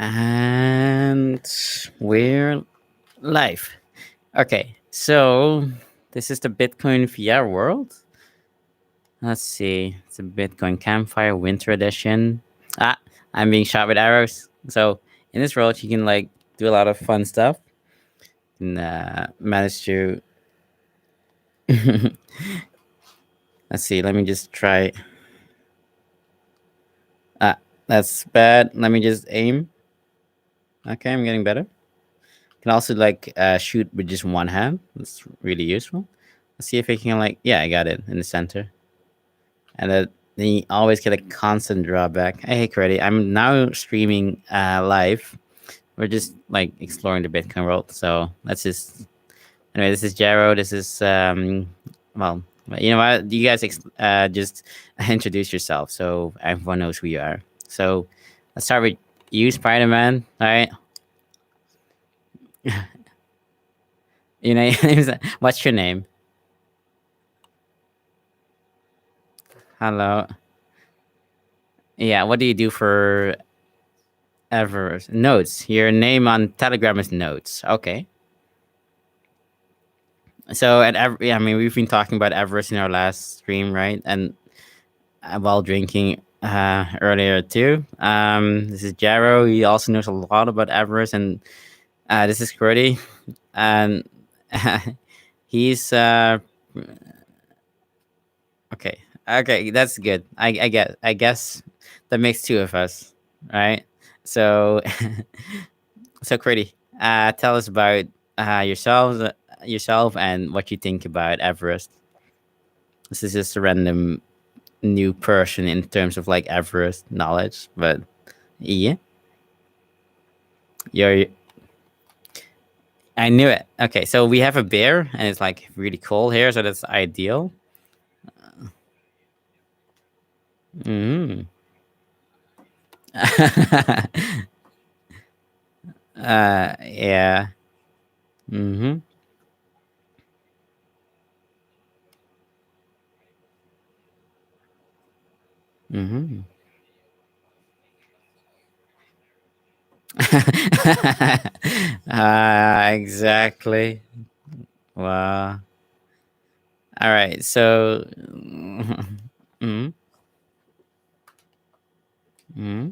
And we're live. Okay, so this is the Bitcoin VR world. Let's see. It's a Bitcoin Campfire Winter Edition. Ah, I'm being shot with arrows. So in this world, you can like do a lot of fun stuff and manage to. Let's see. Let me just try. Ah, that's bad. Let me just aim. Okay, I'm getting better. Can also like shoot with just one hand. That's really useful. Let's see if I can like yeah, I got it in the center. And then you always get a constant drawback. Hey Creddy, I'm now streaming live. We're just like exploring the Bitcoin world. So let's just anyway, this is Jaro. This is well you know what? You guys just introduce yourself so everyone knows who you are. So let's start with you, Spider Man. All right. You know, what's your name? Hello. Yeah, what do you do for Everest? Notes. Your name on Telegram is Notes. Okay. So yeah, I mean, we've been talking about Everest in our last stream, right? And while drinking earlier too. This is Jaro. He also knows a lot about Everest, and this is Kurdy, and he's okay. Okay, that's good. I guess that makes two of us, right? So So, Critty, tell us about yourself, and what you think about Everest. This is just a random new person in terms of like Everest knowledge, but yeah, you're. I knew it. Okay, so we have a bear, and it's like really cold here, so that's ideal. Mm. Yeah. Mm-hmm. Mm-hmm. Exactly. Wow. All right. So. Mm-hmm. Mm-hmm.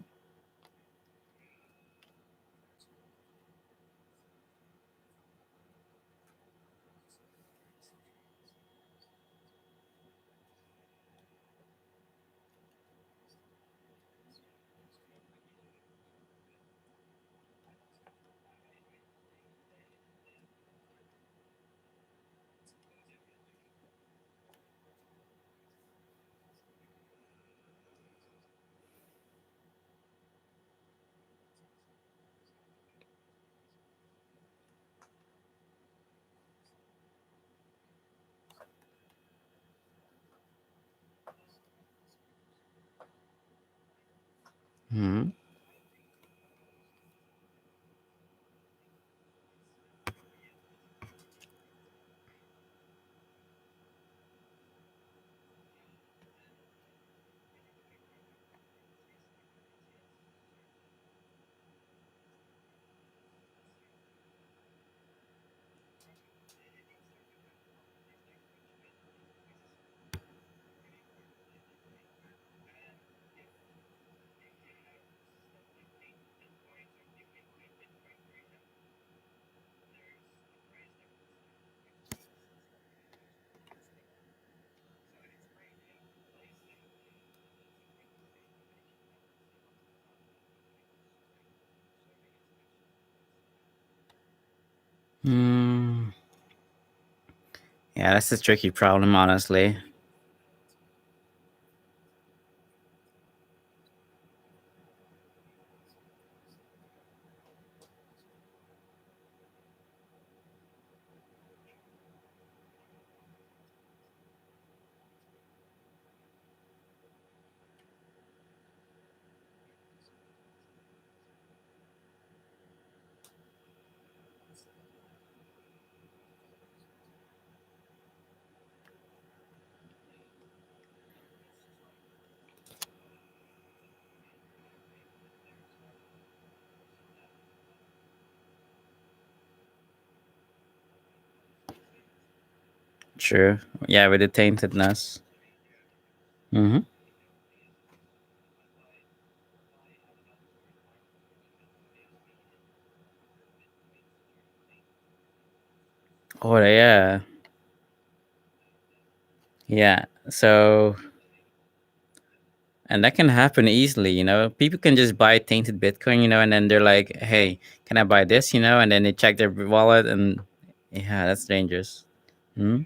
Mm-hmm. Mm, yeah, that's a tricky problem, honestly. True. Yeah, with the taintedness. Mm-hmm. Oh yeah. Yeah. So, and that can happen easily, People can just buy tainted Bitcoin, and then they're like, "Hey, can I buy this?" And then they check their wallet, and yeah, that's dangerous. Hmm.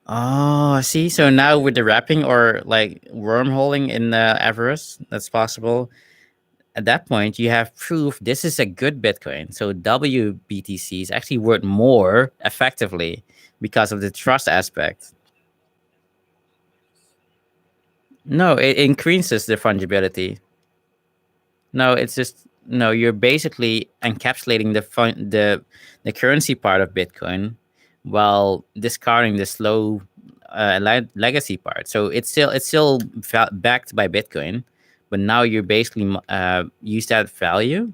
Oh, see. So now with the wrapping or like wormholing in the Everest, that's possible. At that point, you have proof this is a good Bitcoin. So WBTC is actually worth more effectively because of the trust aspect. No, it increases the fungibility. No, it's just no. You're basically encapsulating the currency part of Bitcoin, while discarding the slow legacy part. So it's still backed by Bitcoin, but now you're basically use that value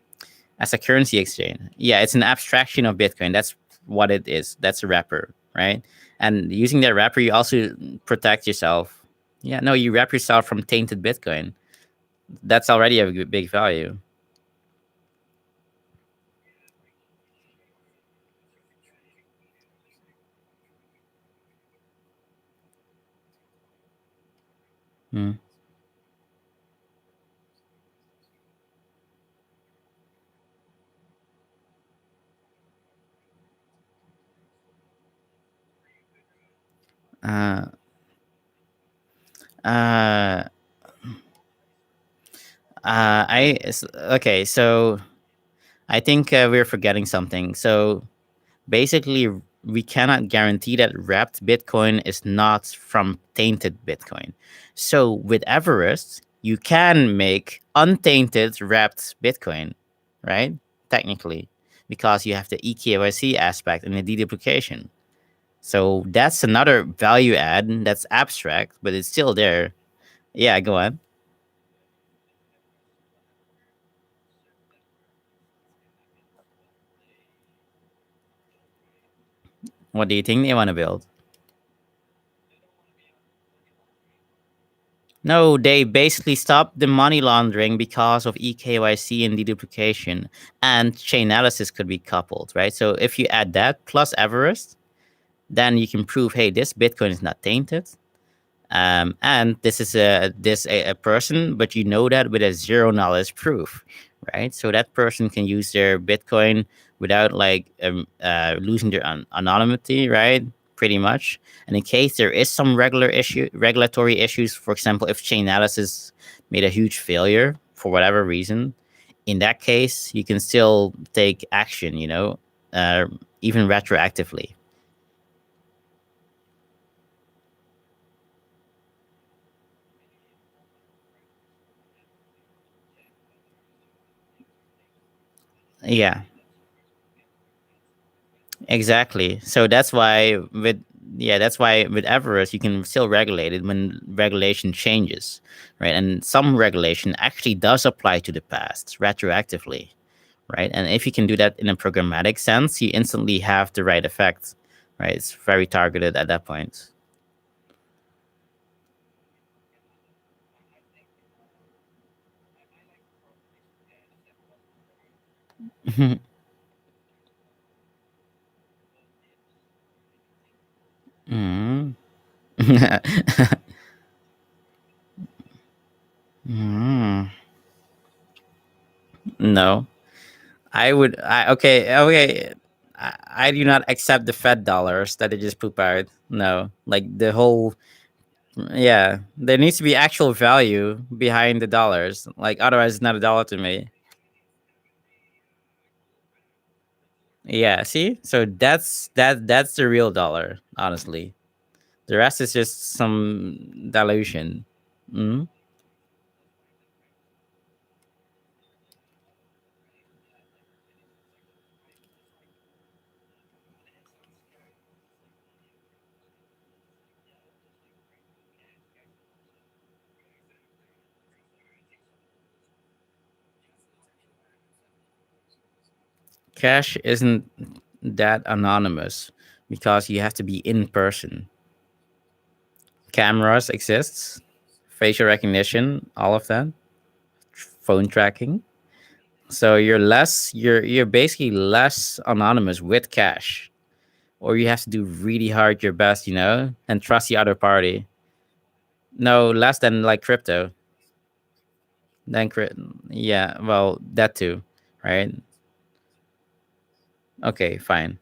as a currency exchange. Yeah, it's an abstraction of Bitcoin. That's what it is. That's a wrapper, right? And using that wrapper, you also protect yourself. Yeah, no, you wrap yourself from tainted Bitcoin. That's already a big value. Mm. Uh, uh, okay. So I think we're forgetting something. So basically, we cannot guarantee that wrapped Bitcoin is not from tainted Bitcoin. So with Everest, you can make untainted wrapped Bitcoin, right? Technically, because you have the eKYC aspect and the deduplication. So that's another value add that's abstract, but it's still there. Yeah, go on. What do you think they want to build? No, they basically stopped the money laundering because of eKYC and deduplication, and chain analysis could be coupled, right? So if you add that plus Everest, then you can prove, hey, this Bitcoin is not tainted, and this is a person, but you know that with a zero knowledge proof, right? So that person can use their Bitcoin without like losing their anonymity, right? Pretty much. And in case there is some regulatory issues, for example, if chain analysis made a huge failure for whatever reason, in that case, you can still take action, uh, even retroactively. Yeah. Exactly. So that's why with Everest you can still regulate it when regulation changes, right? And some regulation actually does apply to the past retroactively, right? And if you can do that in a programmatic sense, you instantly have the right effect, right? It's very targeted at that point. Mm. Mm. No, I would. Okay. I do not accept the Fed dollars that they just poop out. No, like the whole. Yeah, there needs to be actual value behind the dollars. Like otherwise, it's not a dollar to me. Yeah, see, so that's the real dollar. Honestly, the rest is just some dilution. Mm. Cash isn't that anonymous because you have to be in person. Cameras exists, facial recognition, all of that, phone tracking. So you're basically less anonymous with cash. Or you have to do really hard your best, and trust the other party. No, less than like crypto. Then yeah, well, that too, right? Okay, fine.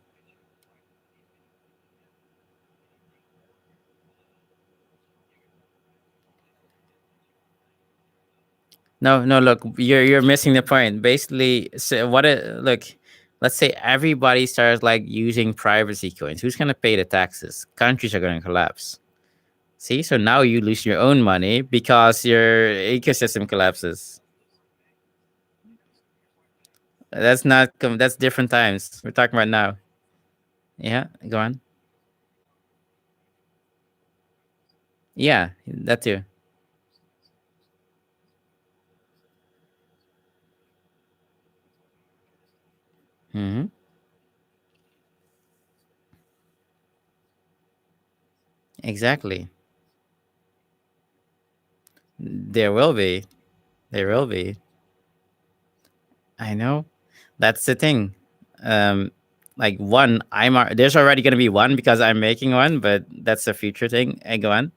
No, no, look, you're missing the point. Basically, so look, let's say everybody starts like using privacy coins. Who's gonna pay the taxes? Countries are gonna collapse. See, so now you lose your own money because your ecosystem collapses. That's not. That's different times. We're talking about now. Yeah, go on. Yeah, that too. Hmm. Exactly. There will be. There will be. I know. That's the thing. Um, like one, there's already gonna be one because I'm making one, but that's a future thing. I go on.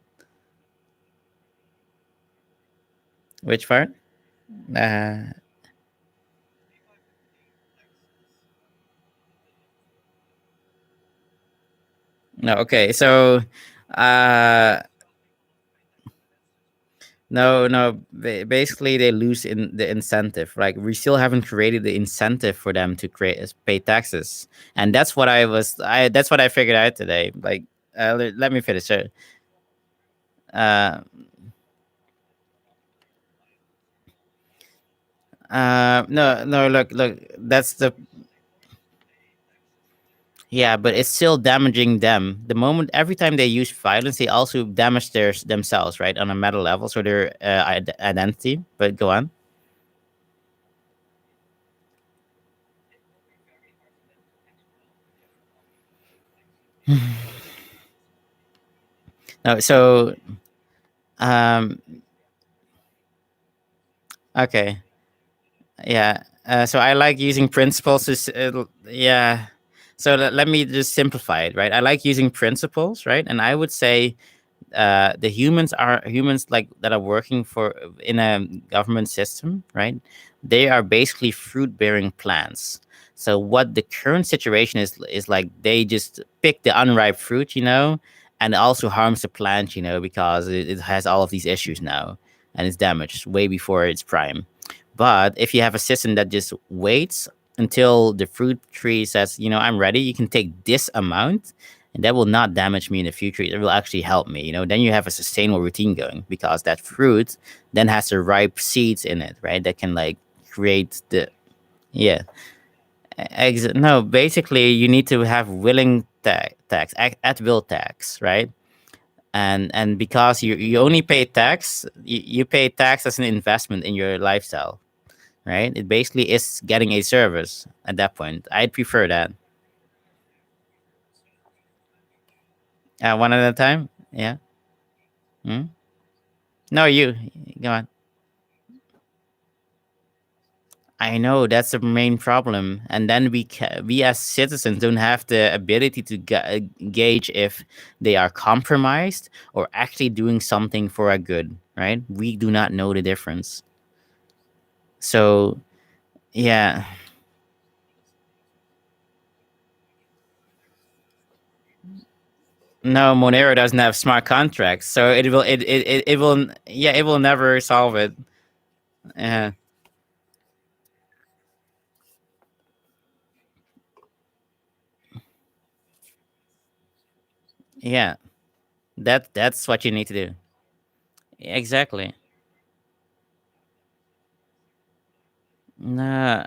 Which part? Uh, no. Okay. So, uh, no, no. Basically, they lose in the incentive. Like we still haven't created the incentive for them to pay taxes, and that's what I was. That's what I figured out today. Like, let me finish. Uh, no, no. Look. That's the Yeah, but it's still damaging them. The moment every time they use violence, they also damage themselves, right, on a meta level, so their identity. But go on. No, so um, okay, yeah. So I like using principles. Yeah. So let me just simplify it, right? I like using principles, right? And I would say the humans like that are working for in a government system, right? They are basically fruit bearing plants. So what the current situation is like they just pick the unripe fruit, and it also harms the plant, because it has all of these issues now and it's damaged way before its prime. But if you have a system that just waits until the fruit tree says, I'm ready, you can take this amount and that will not damage me in the future. It will actually help me. Then you have a sustainable routine going because that fruit then has the ripe seeds in it, right? That can like create the yeah. No, basically you need to have willing tax at will tax, right? And because you only pay tax, you pay tax as an investment in your lifestyle, right? It basically is getting a service at that point. I'd prefer that. One at a time. Yeah. Hmm? No, you go on. I know that's the main problem, and then we as citizens don't have the ability to gauge if they are compromised or actually doing something for our good. Right? We do not know the difference. So yeah, no, Monero doesn't have smart contracts, so it will yeah it will never solve it. Yeah, yeah, that's what you need to do. Exactly. No,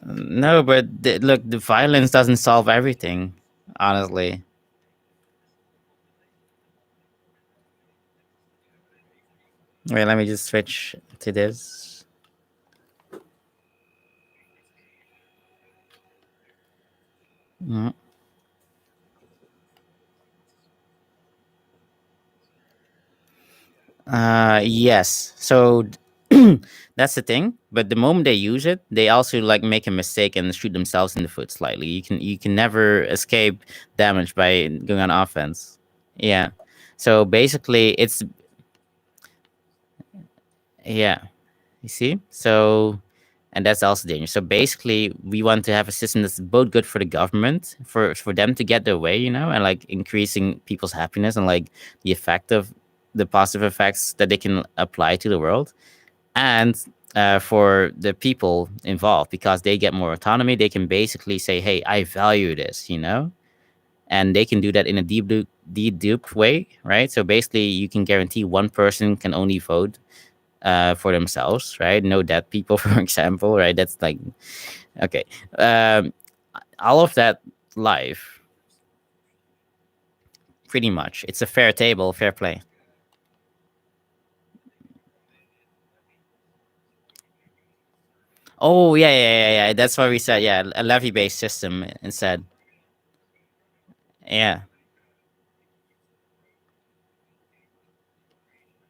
no, but look, the violence doesn't solve everything. Honestly, wait, let me just switch to this. Mhm. Yes. So that's the thing. But the moment they use it, they also like make a mistake and shoot themselves in the foot slightly. You can never escape damage by going on offense. Yeah. So basically, it's yeah. You see? So, and that's also dangerous. So basically, we want to have a system that's both good for the government, for them to get their way, and like increasing people's happiness and like the effect of the positive effects that they can apply to the world, and for the people involved because they get more autonomy. They can basically say, "Hey, I value this," and they can do that in a dedupe way, right? So basically, you can guarantee one person can only vote for themselves, right? No dead people, for example, right? That's like okay. Um, all of that life, pretty much. It's a fair table, fair play. Oh yeah, yeah, yeah, yeah. That's why we said yeah, a levy based system instead. Yeah.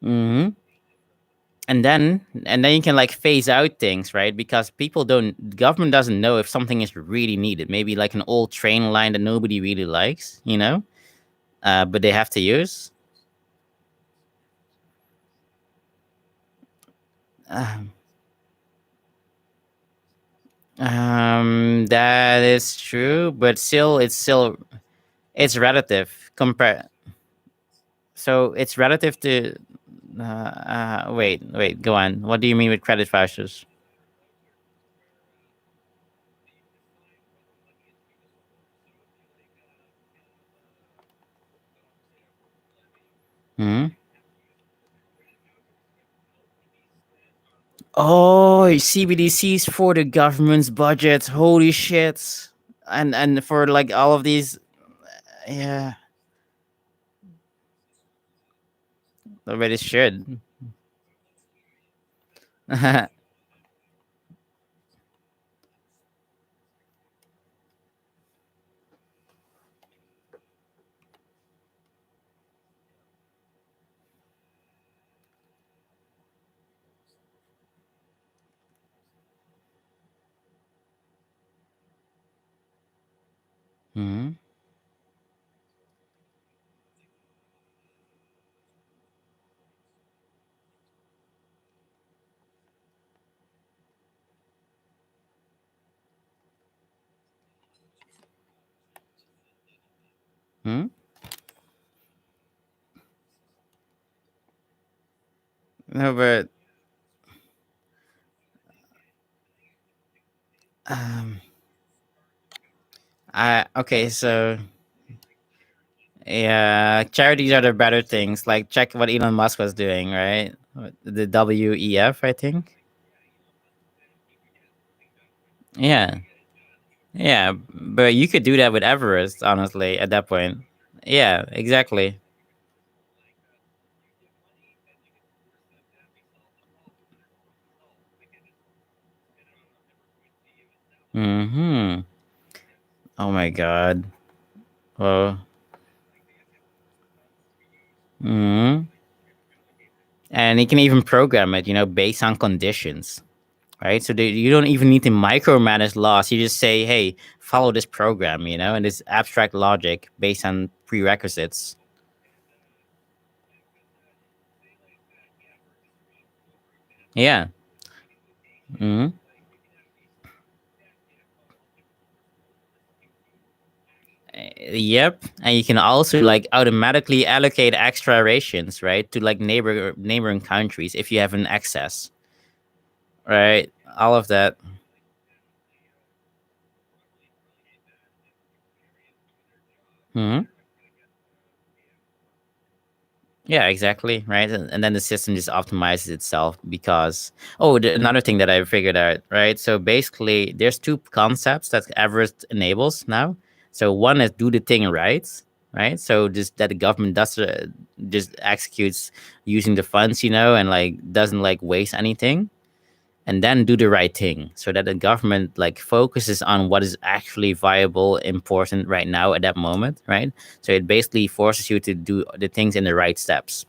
Hmm. And then you can like phase out things, right? Because people don't government doesn't know if something is really needed. Maybe like an old train line that nobody really likes, but they have to use. Um, that is true, but it's relative. Compare. So it's relative to. Wait. Go on. What do you mean with credit vouchers? Hmm. Oh, CBDCs for the government's budget. Holy shit! And for like all of these, yeah, already should. Hmm. Hmm. No, but um, I okay. So yeah, charities are the better things. Like check what Elon Musk was doing, right? The WEF, I think. Yeah, yeah, but you could do that with Everest, honestly. At that point, yeah, exactly. Hmm. Oh my God. Well. Hmm. And you can even program it, based on conditions, right? So you don't even need to micromanage laws. You just say, "Hey, follow this program," and this abstract logic based on prerequisites. Yeah. Hmm. Yep, and you can also like automatically allocate extra rations, right, to like neighboring countries if you have an excess, right? All of that. Hmm. Yeah, exactly, right. And then the system just optimizes itself because another thing that I figured out, right? So basically, there's two concepts that Everest enables now. So one is do the thing right? So just that the government does just executes using the funds, and like doesn't like waste anything. and then do the right thing, so that the government like focuses on what is actually viable, important right now at that moment, right? So it basically forces you to do the things in the right steps.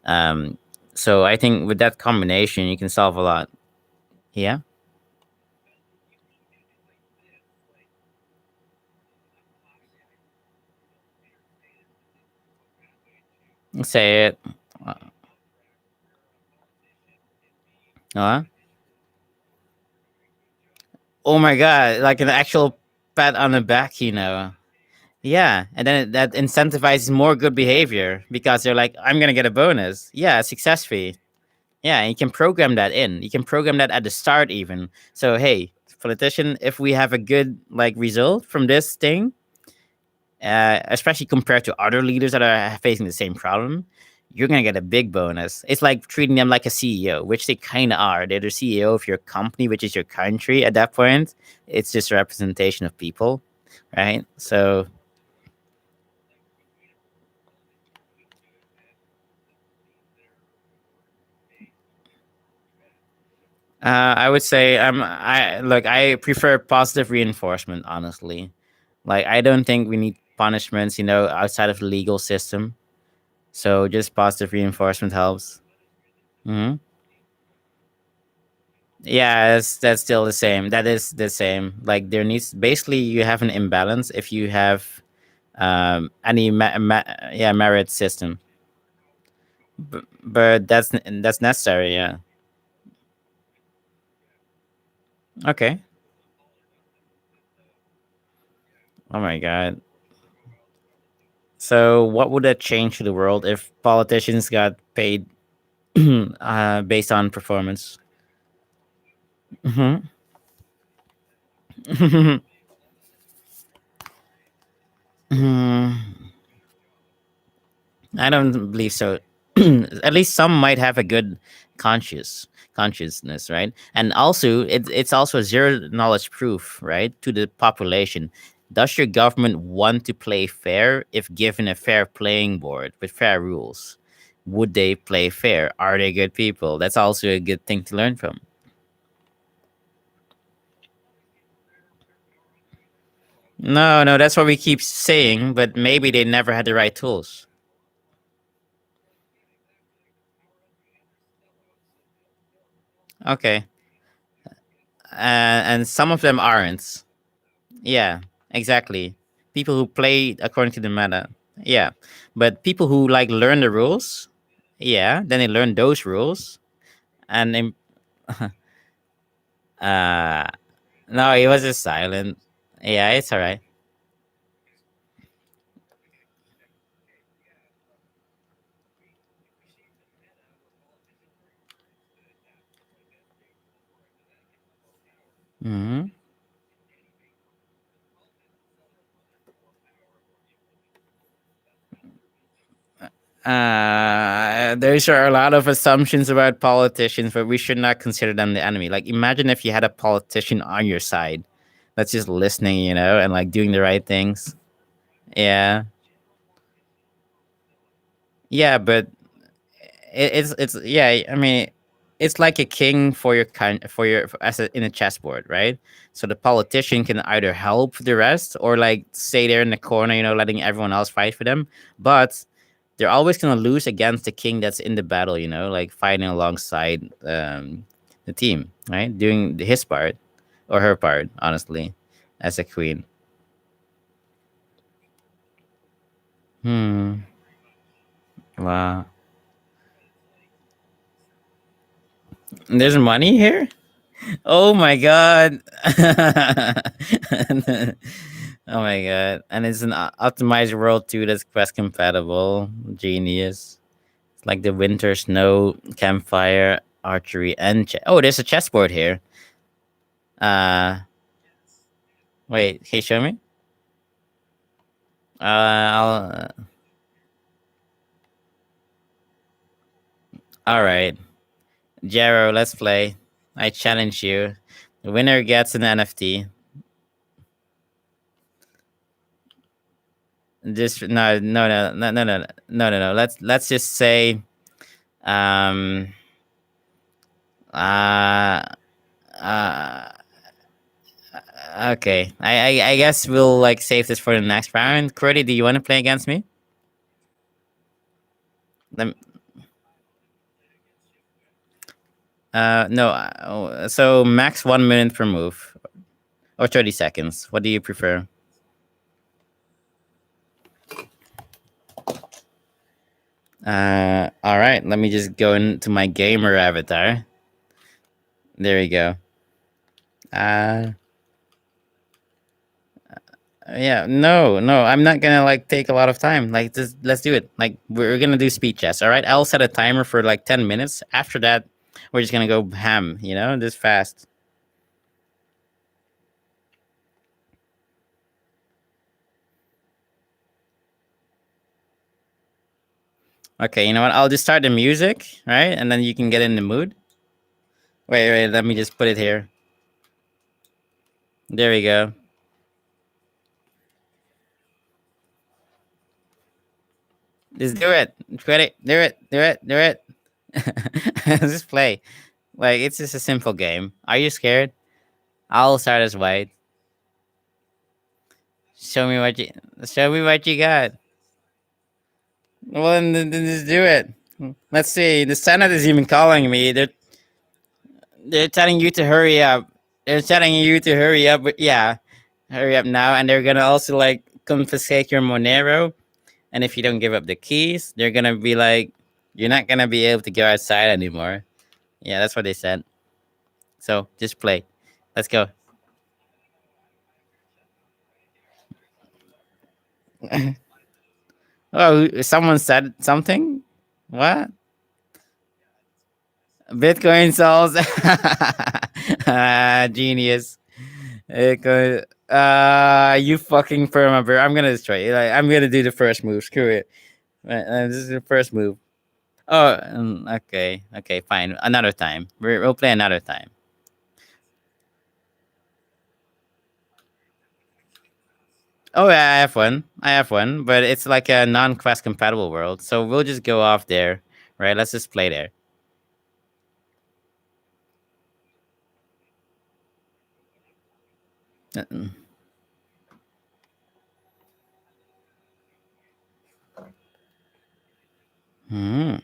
um so I think with that combination you can solve a lot. Yeah, say it. uh, uh, oh my god, like an actual pat on the back, you know. Yeah, and then that incentivizes more good behavior because they're like, I'm gonna get a bonus. Yeah, success fee. Yeah, and you can program that in. You can program that at the start even. So hey, politician, if we have a good like result from this thing, especially compared to other leaders that are facing the same problem, you're gonna get a big bonus. It's like treating them like a CEO, which they kind of are. They're the CEO of your company, which is your country. At that point, it's just a representation of people, right? So I would say I prefer positive reinforcement, honestly. Like I don't think we need punishments, outside of the legal system. So just positive reinforcement helps. Hmm. Yeah, that's still the same. That is the same. Like there needs basically you have an imbalance if you have any merit system, but that's necessary. Yeah. Okay. Oh my god. So what would that change to the world if politicians got paid based on performance? Hmm. I don't believe so. At least some might have a good consciousness, right? And also, it's also zero knowledge proof, right, to the population. Does your government want to play fair if given a fair playing board with fair rules? Would they play fair? Are they good people? That's also a good thing to learn from. No, no, that's what we keep saying, but maybe they never had the right tools. Okay. And some of them aren't. Yeah, exactly. People who play according to the meta. Yeah. But people who like learn the rules, yeah, then they learn those rules and then uh no, he was just silent. Yeah, it's all right. Mhm. Those are a lot of assumptions about politicians, but we should not consider them the enemy. Like, imagine if you had a politician on your side that's just listening, and like doing the right things. Yeah, yeah, but it's yeah. I mean, it's like a king for your kind for your as in a chessboard, right? So the politician can either help the rest or like stay there in the corner, letting everyone else fight for them. But they're always gonna lose against the king that's in the battle, like fighting alongside the team, right? Doing his part or her part, honestly, as a queen. Hmm. Wow. There's money here. Oh my god. Oh my god. And it's an optimized world too that's quest compatible. Genius. It's like the winter snow, campfire, archery, and oh, there's a chessboard here. Uh wait, can you show me? I'll all right. Jero, let's play. I challenge you. The winner gets an NFT. Just no. Let's just say um Uh, okay. I guess we'll like save this for the next round. Cordy, do you want to play against me? Lem- no. So max 1 minute per move, or 30 seconds. What do you prefer? All right. Let me just go into my gamer avatar. There we go. Uh, yeah. No, no. I'm not gonna like take a lot of time. Like, just let's do it. Like, we're gonna do speed chess. All right. I'll set a timer for like 10 minutes. After that, we're just gonna go ham. Just fast. Okay. You know what? I'll just start the music, right? And then you can get in the mood. Wait, wait. Let me just put it here. There we go. Just do it. Quit it. Do it. Do it. Do it. Just play. Like, it's just a simple game. Are you scared? I'll start as white. Show me what you show me what you got. Well, then just do it. Let's see. The Senate is even calling me. They're telling you to hurry up. They're telling you to hurry up. But yeah, hurry up now. And they're gonna also like confiscate your Monero. And if you don't give up the keys, they're gonna be like, you're not gonna be able to go outside anymore. Yeah, that's what they said. So just play. Let's go. Oh, someone said something. What? Bitcoin sells. Genius. You fucking perma, bro. I'm gonna destroy you. Like, I'm gonna do the first move. Screw it. This is the first move. Oh, okay, okay, fine. Another time. We'll play another time. Oh, yeah, I have one. I have one, but it's like a non-quest compatible world, so we'll just go off there, right? Let's just play there. Uh, Hmm.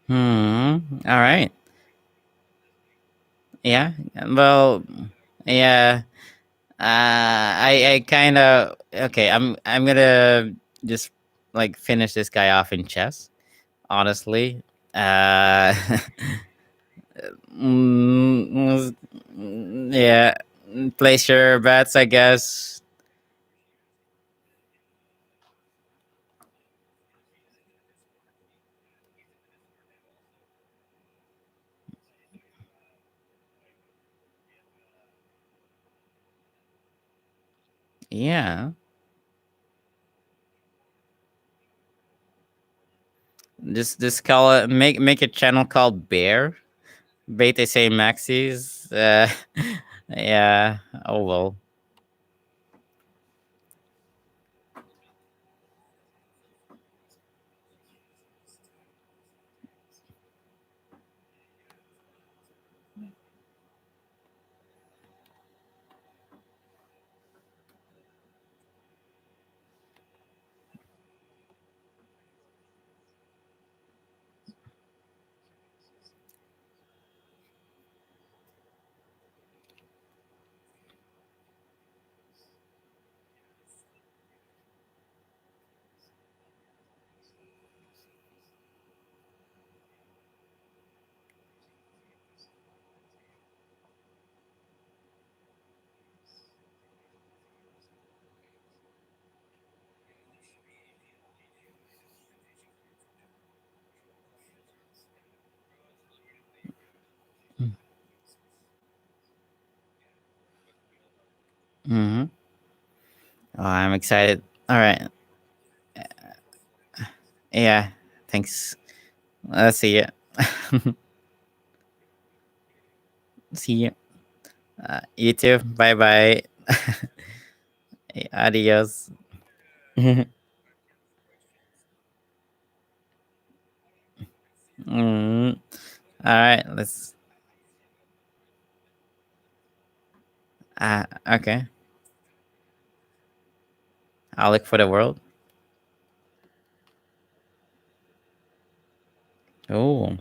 Hmm. All right. Yeah. Well. Yeah. I kind of okay. I'm gonna just like finish this guy off in chess. Honestly. Uh. mm, yeah. Place your bets, I guess. Yeah. Just call it. Make a channel called Bear. Beta say Maxis. Yeah. Oh well. Hmm. Oh, I'm excited. All right. Yeah. Thanks. Let's see you. See you. You too. Bye bye. Adios. Mm. All right. Let's. Okay. I'll look for the world. Oh,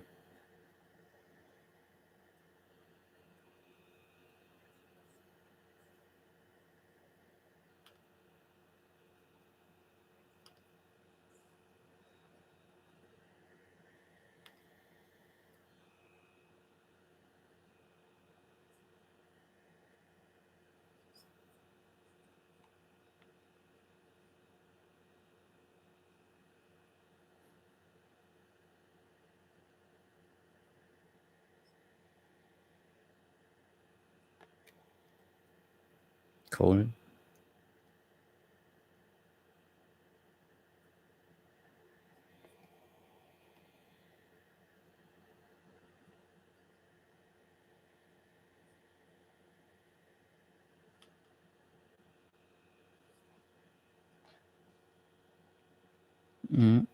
cool. Mm.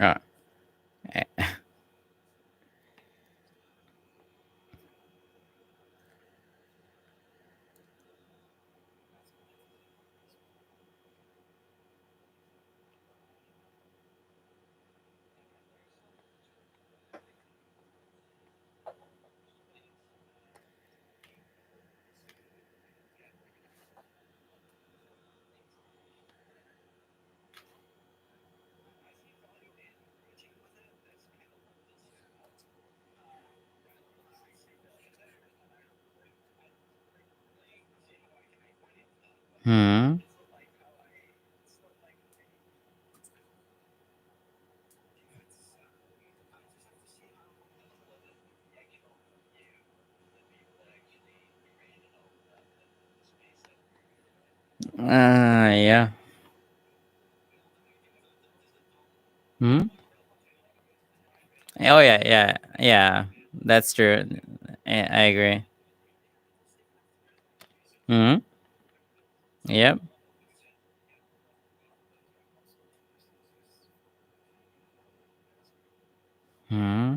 Ah. eh, Hmm. Yeah. Hmm. Oh yeah, yeah, yeah. That's true. I agree. Hmm. Yep. Hmm.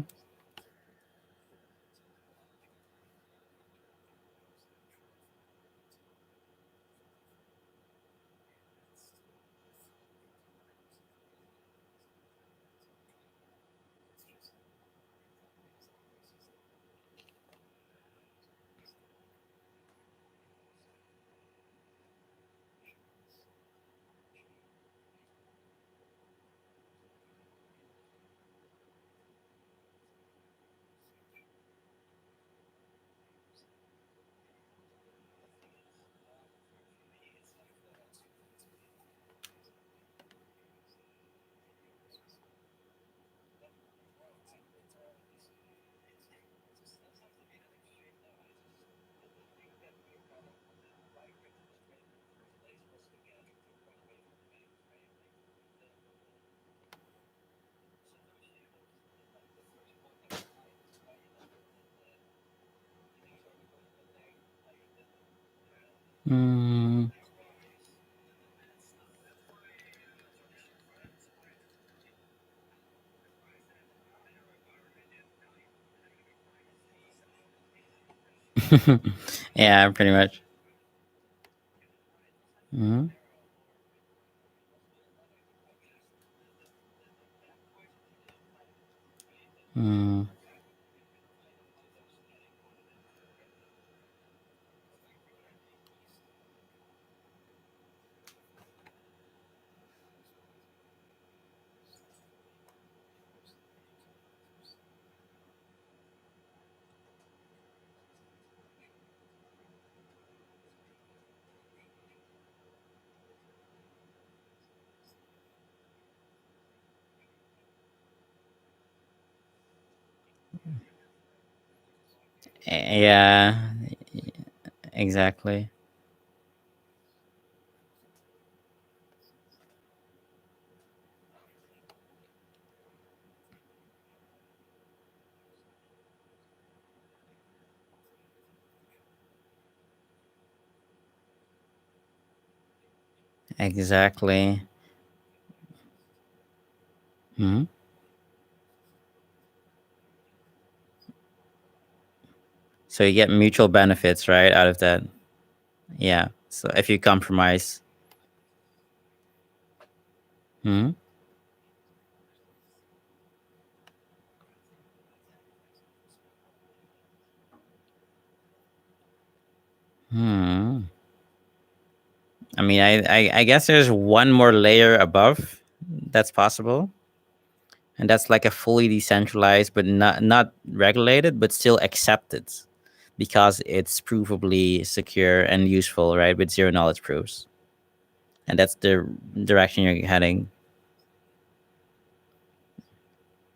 Mm. Yeah, pretty much. Hmm. Mm. Yeah, exactly. Exactly. Hmm. So you get mutual benefits, right, out of that. Yeah. So if you compromise. Hmm. Hmm. I mean, I guess there's one more layer above that's possible, and that's like a fully decentralized, but not regulated, but still accepted, because it's provably secure and useful, right? With zero knowledge proofs, and that's the direction you're heading.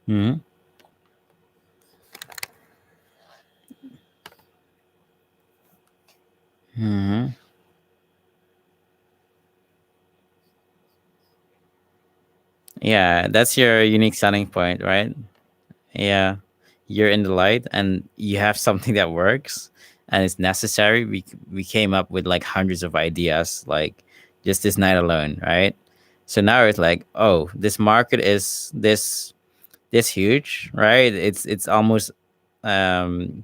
Hmm. Hmm. Yeah, that's your unique selling point, right? Yeah, you're in the light and you have something that works and it's necessary. We came up with like hundreds of ideas, like just this night alone, right? So now it's like, oh, this market is this huge, right? It's almost um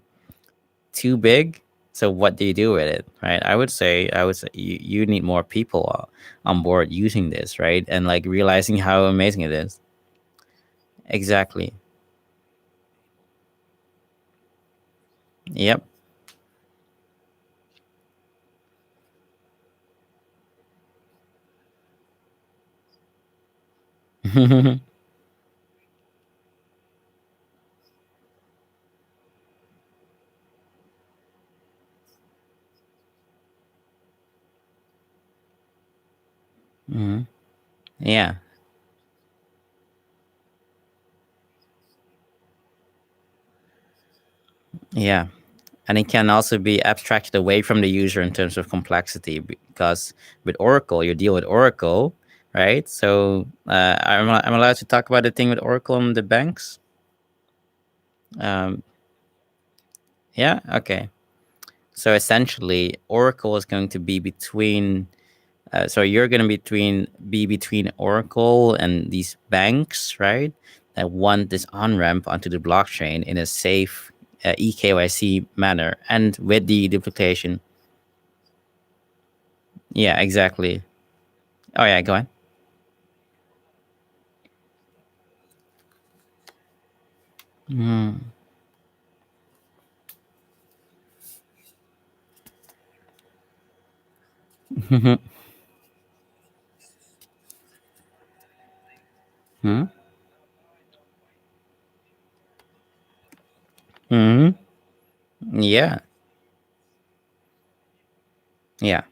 too big. So what do you do with it, right? I would say you need more people on board using this, right? And like realizing how amazing it is. Exactly. Yep. Hmm. Yeah. Yeah. And it can also be abstracted away from the user in terms of complexity, because with Oracle, you deal with Oracle, right? So I'm allowed to talk about the thing with Oracle and the banks. Um, yeah. Okay. So essentially, Oracle is going to be between. So you're going to be between Oracle and these banks, right? That want this on ramp onto the blockchain in a safe eKYC manner, and with the duplication. Yeah, exactly. Oh yeah, go on. Mm. Hmm. Hmm. Yeah, yeah,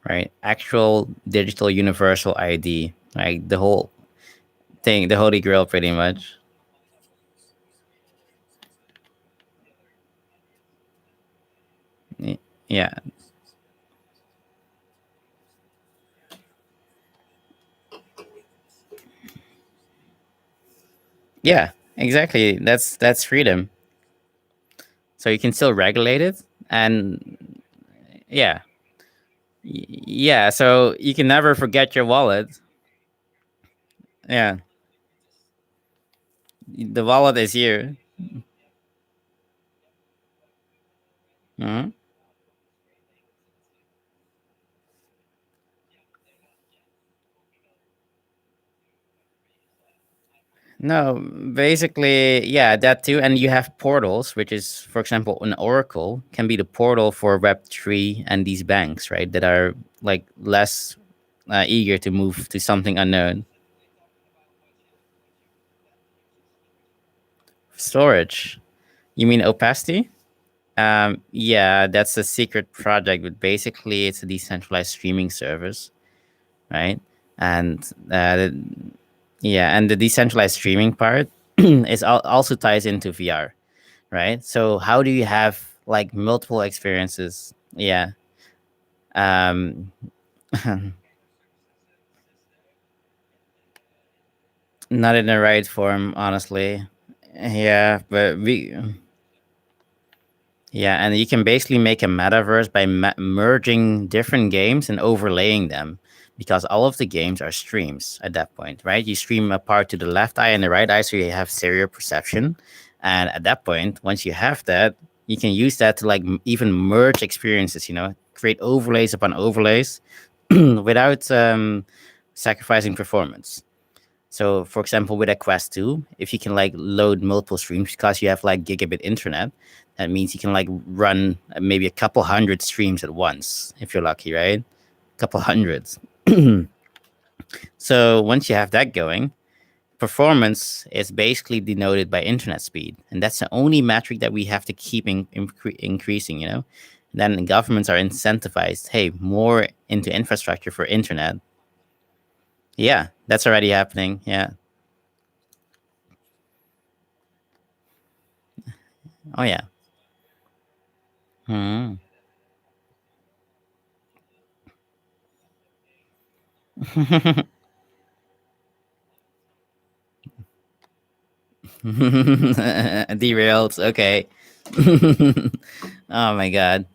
right. Actual digital universal ID, like the whole thing, the holy grail, pretty much. Y- Yeah, yeah, exactly. That's freedom. So you can still regulate it, and yeah, yeah. So you can never forget your wallet. Yeah, the wallet is here. Mhm. No, basically, yeah, that too. And you have portals, which is, for example, an Oracle can be the portal for Web3 and these banks, right? That are like less eager to move to something unknown. Storage. You mean opacity? Yeah, that's a secret project, but basically, it's a decentralized streaming service, right? And yeah, and the decentralized streaming part also ties into VR, right? So how do you have like multiple experiences? Yeah. Um, not in the right form, honestly. Yeah, but we yeah, and you can basically make a metaverse by merging different games and overlaying them because all of the games are streams at that point, right? You stream a part to the left eye and the right eye, so you have stereo perception. And at that point, once you have that, you can use that to like even merge experiences, create overlays upon overlays without sacrificing performance. So, for example, with a Quest 2, if you can like load multiple streams because you have like gigabit internet, that means you can like run maybe a couple hundred streams at once if you're lucky, right? A couple hundreds. So, once you have that going, performance is basically denoted by internet speed. And that's the only metric that we have to keep increasing. Then governments are incentivized, hey, more into infrastructure for internet. Yeah, that's already happening. Yeah. Oh, yeah. Hmm. Derailed. Okay. Oh my god.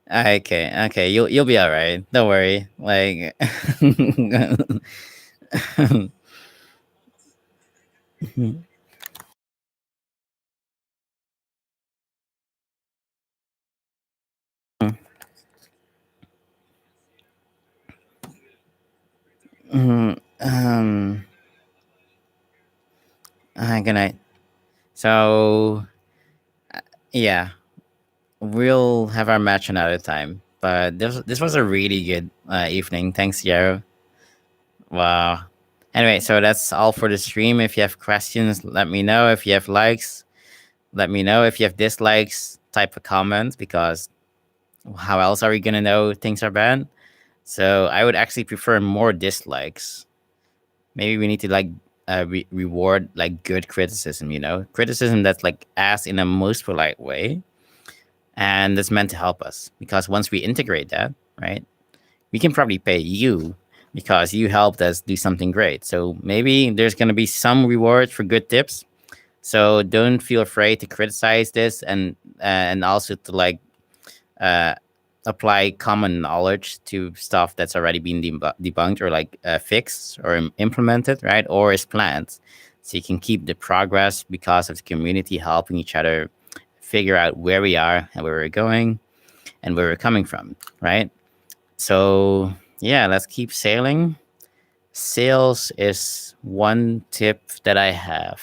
Okay. Okay. You'll be all right. Don't worry. Like. um. Good night. So yeah, we'll have our match another time. But this was a really good evening. Thanks, Yarrow. Wow. Anyway, so that's all for the stream. If you have questions, let me know. If you have likes, let me know. If you have dislikes, type a comment because how else are we gonna know things are bad? So I would actually prefer more dislikes. Maybe we need to like reward like good criticism. Criticism that's like asked in a most polite way, and that's meant to help us. Because once we integrate that, right, we can probably pay you because you helped us do something great. So maybe there's gonna be some reward for good tips. So don't feel afraid to criticize this and also to like uh, apply common knowledge to stuff that's already been debunked or like fixed or implemented, right? Or is planned. So you can keep the progress because of the community helping each other figure out where we are and where we're going and where we're coming from, right? So yeah, let's keep sailing. Sales is one tip that I have.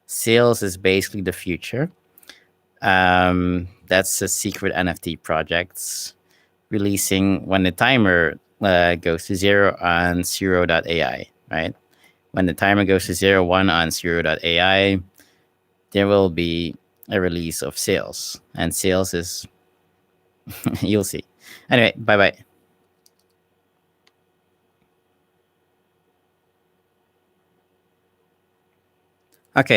Sales is basically the future. That's a secret NFT projects releasing when the timer goes to zero on Suro.ai, right? When the timer goes to 01 on Suro.ai, there will be a release of sales. And sales is, you'll see. Anyway, bye bye. Okay,